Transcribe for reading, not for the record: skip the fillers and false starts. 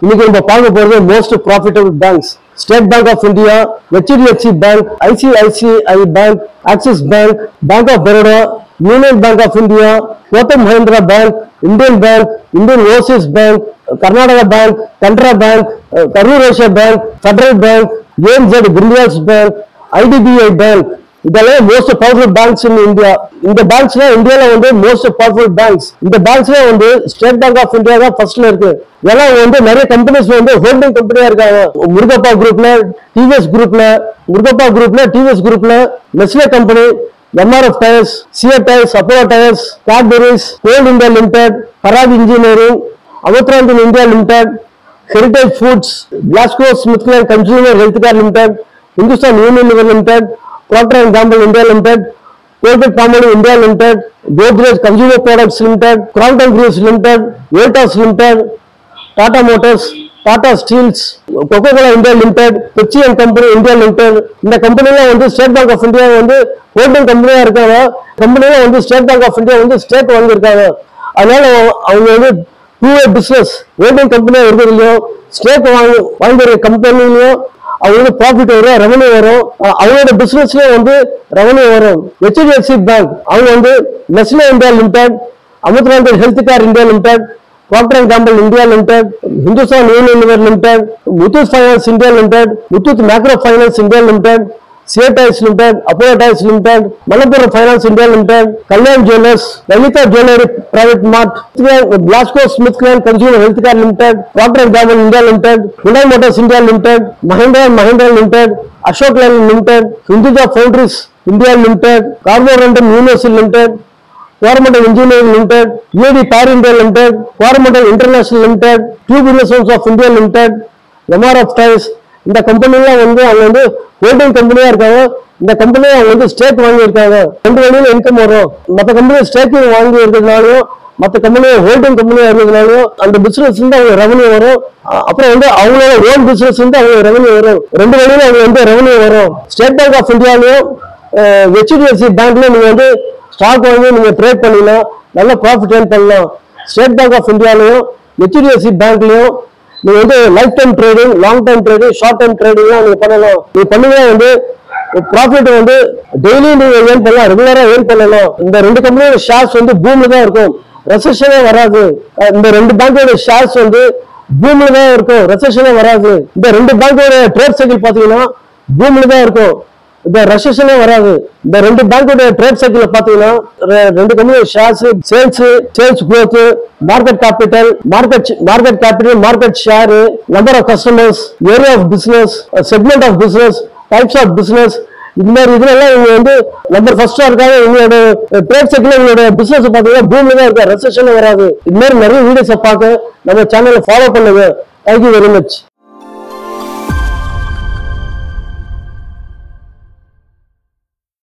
இன்னைக்கு நம்ம பார்க்க போறது most profitable banks. State bank of India, HDFC bank, ICICI bank, Axis bank, bank of Baroda, union bank of India, Kotak Mahindra bank, Indian bank, Indian overseas bank, Karnataka bank, Canara bank, Karur Vysya bank, federal bank, ANZ கிரிண்டியாஸ் bank, IDBI bank. இதெல்லாம் most powerful banks in India. இந்த பேங்க்ஸ்ல இந்தியால வந்து most powerful banks. இந்த பேங்க்ஸ்ல வந்து state bank of India தான் ஃபர்ஸ்ட்ல இருக்கு. ஏன்னா வந்து நிறைய கம்பெனிஸ் வந்து ஹோல்டிங் கம்பெனியா இருக்காங்க. முருகப்பா குரூப்ல, டிவிஎஸ் குரூப்ல, நெஸ்லே கம்பெனி, MRF டயர்ஸ், சியா tyres, Apollo tyres, Cadburys, coal India limited, Parag engineering, அவத்ராந்தன் India limited, Heritage foods, Glaxo Smith Kline consumer health care limited, Hindustan union lever limited, Procter & Gamble India Limited, Colgate Palmolive India Limited, Godrej Consumer Products Limited, Crompton Greaves Limited, Voltas Limited, Tata Motors, Tata Steels, Coca-Cola India Limited, Pepsi & Company India Limited. இந்த கம்பெனில வந்து state bank of India வந்து holding கம்பெனியா இருக்காங்க. கம்பெனில வந்து state bank of India வந்து state வாங்கியிருக்காங்க. அதனால அவங்க வந்து டூ-வே பிசினஸ் ஹோல்டிங் கம்பெனியா இருக்கிறதுலையும் ஸ்டேட் வாங்கிற கம்பெனிலையும் அவங்களுக்கு ப்ராஃபிட் வரும், ரெவன்யூ வரும். அவங்களோட பிசினஸ்ல வந்து ரெவன்யூ வரும். HDFC பேங்க் அவங்க வந்து நெஸ்லே இந்தியா லிமிடெட், அமிர்தாந்தன் health care India limited, Procter & Gamble India Limited, Hindustan Union Liver Limited, Muthoot Finance India Limited, Muthoot Macro Finance India Limited, Sia Tyres Limited, Apollo Tyres Limited, Malappuram Finance India Limited, Kalyan Jewellers, Lalita Jewellery Private Mart, Glasgow Smith Line Consumer Health Care Limited, Procter & Gamble India Limited, Hyundai Motors India Limited, Mahindra Limited, Ashok Leyland Limited, Hinduja Foundries India Limited, Carborundum University Limited, Coromandel Engineering Limited, UAD Power India Limited, Coromandel International Limited, Tube Investments of India Limited, MRF Tyres. இந்த கம்பெனில வந்து அவங்க வந்து holding கம்பெனியா இருக்காங்க. இந்த கம்பெனியை அவங்க வந்து ஸ்டேக் வாங்கி இருக்காங்க. ரெண்டு வழியில இன்கம் வரும். மற்ற கம்பெனி ஸ்டேக்கிங் வாங்கி இருக்கிறதுனாலையும் மற்ற கம்பெனி ஹோல்டிங் கம்பெனியா இருக்கிறதுனாலையும் அந்த பிசினஸ் இருந்து அவங்க ரெவன்யூ வரும். அப்புறம் வந்து அவங்களோட ஓன் பிசினஸ் இருந்து அவங்க ரெவன்யூ வரும். ரெண்டு வழியில அவங்க வந்து ரெவன்யூ வரும். ஸ்டேட் பேங்க் ஆஃப் இந்தியாலையும் HDFC பேங்க்லயும் நீங்க வந்து ஸ்டாக் வாங்கி நீங்க ட்ரேட் பண்ணலாம், நல்ல ப்ராஃபிட் ஏர்ன் பண்ணலாம். ஸ்டேட் பேங்க் ஆஃப் இந்தியாலையும் HDFC பேங்க்லயும் நீங்க வந்து life time trading, long time trading, short time ட்ரேடிங்லாம் நீங்க பண்ணலாம். நீங்க பண்ணீங்கன்னா வந்து ப்ராஃபிட் வந்து டெய்லி நீங்க ஏர்ன் பண்ணலாம், ரெகுலரா ஏர்ன் பண்ணலாம். இந்த ரெண்டு கம்பெனியோட ஷேர்ஸ் வந்து பூமில தான் இருக்கும், ரெசெஷனே வராது. இந்த ரெண்டு பேங்கோட ஷேர்ஸ் வந்து பூமில தான் இருக்கும், ரெசெஷனே வராது. இந்த ரெண்டு பேங்கோட ட்ரேட் சைக்கிள் பாத்தீங்கன்னா பூமில தான் இருக்கும், இந்த ரெசெஷனே வராது. இந்த ரெண்டு பேங்கோட ட்ரேட் சைக்கிள் பாத்தீங்கன்னா ரெண்டு கம்பெனியோட shares, sales growth, market capital, market share, number of customers, area of business, segment of business, types of business, இந்த மாதிரி இதெல்லாம் இவங்க வந்து நம்பர் ஃபர்ஸ்டா இருக்காங்க. இவங்களோட ட்ரேட் சைக்கிள் இவங்களோட பிசினஸ் பாத்தீங்கன்னா பூமில தான் இருக்கா, ரெசெஷனே வராது. இது மாதிரி நிறைய வீடியோஸை பார்க்க நம்ம சேனலை ஃபாலோ பண்ணுங்க. Thank you very much.